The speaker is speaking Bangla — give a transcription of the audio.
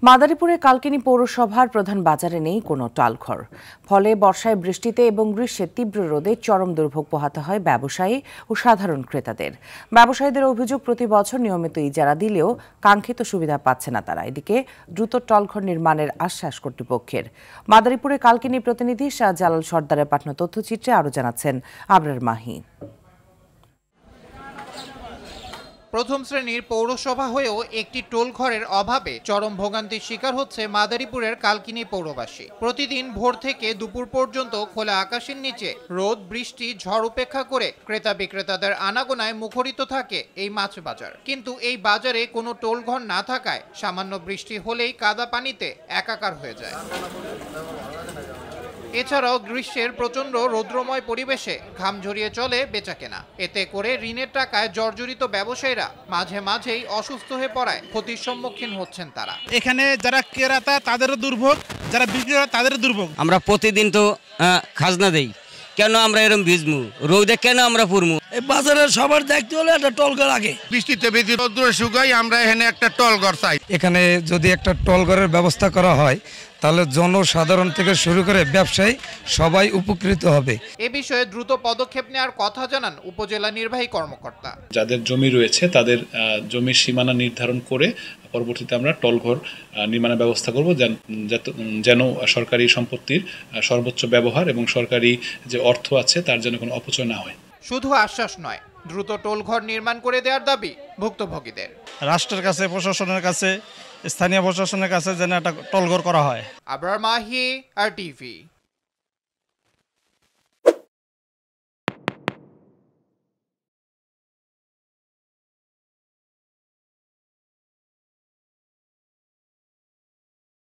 মাদারীপুরে কালকিনি পৌরসভার প্রধান বাজারে নেই কোনো টালঘর। ফলে বর্ষায়, বৃষ্টিতে এবং গ্রীষ্মের তীব্র রোদে চরম দুর্ভোগ পোহাতে হয় ব্যবসায়ী ও সাধারণ ক্রেতাদের। ব্যবসায়ীদের অভিযোগ, প্রতি বছর নিয়মিত ইজারা দিলেও কাঙ্ক্ষিত সুবিধা পাচ্ছে না তারা। এদিকে দ্রুত টলঘর নির্মাণের আশ্বাস কর্তৃপক্ষের। মাদারীপুরে কালকিনি প্রতিনিধি শাহজালাল সর্দারের পাঠানো তথ্যচিত্রে আরও জানাচ্ছেন আবরার মাহি। প্রথম শ্রেণীর পৌরসভা হয়েও একটি টোল ঘরের অভাবে চরম ভোগান্তির শিকার হচ্ছে মাদারীপুরের কালকিনি পৌরবাসী। প্রতিদিন ভোর থেকে দুপুর পর্যন্ত খোলা আকাশের নিচে রোদ, বৃষ্টি, ঝড় উপেক্ষা করে ক্রেতা বিক্রেতাদের আনাগোনায় মুখরিত থাকে এই মাছ বাজার। কিন্তু এই বাজারে কোনো টোল ঘর না থাকায় সামান্য বৃষ্টি হলেই কাদা পানিতে একাকার হয়ে যায়। এছাড়াও গ্রীষ্মের প্রচণ্ড রৌদ্রময় পরিবেশে ঘাম ঝরিয়ে চলে বেচাকেনা। এতে করে ঋণের টাকায় জর্জরিত ব্যবসায়ীরা মাঝে মাঝেই অসুস্থ হয়ে পড়ায় ক্ষতির সম্মুখীন হচ্ছেন তারা। এখানে যারা ক্রেতা তাদেরও দুর্ভোগ, যারা বিক্রেতা তাদেরও দুর্ভোগ। আমরা প্রতিদিন তো খাজনা দেই, কেন আমরা এরকম ভিজমু, রোদে কেন আমরা পুরমু? এই বাজারে সবার দেখতে হলে একটা টলঘর আগে। বৃষ্টিতে বেশি রোদ্দুরে শুকাই, আমরা এখানে একটা টলঘর চাই। এখানে যদি একটা টলঘরের ব্যবস্থা করা হয় তাহলে জনসাধারণ থেকে শুরু করে ব্যবসায়ী সবাই উপকৃত হবে। এ বিষয়ে দ্রুত পদক্ষেপ নেওয়ার কথা জানান উপজেলা নির্বাহী কর্মকর্তা। যাদের জমি রয়েছে তাদের জমির সীমানা নির্ধারণ করে পরবর্তীতে আমরা টলঘর নির্মাণের ব্যবস্থা করব, যেন সরকারি সম্পত্তির সর্বোচ্চ ব্যবহার এবং সরকারি যে অর্থ আছে তার যেন কোনো অপচয় না হয়। শুধু আশ্বাস নয়, দ্রুত টোলঘর নির্মাণ করে দেওয়ার দাবি ভুক্তভোগীদের। রাষ্ট্রের কাছে, প্রশাসনের কাছে, স্থানীয় প্রশাসনের কাছে যেন একটা টলঘর করা হয়। আবরার মাহি, RTV।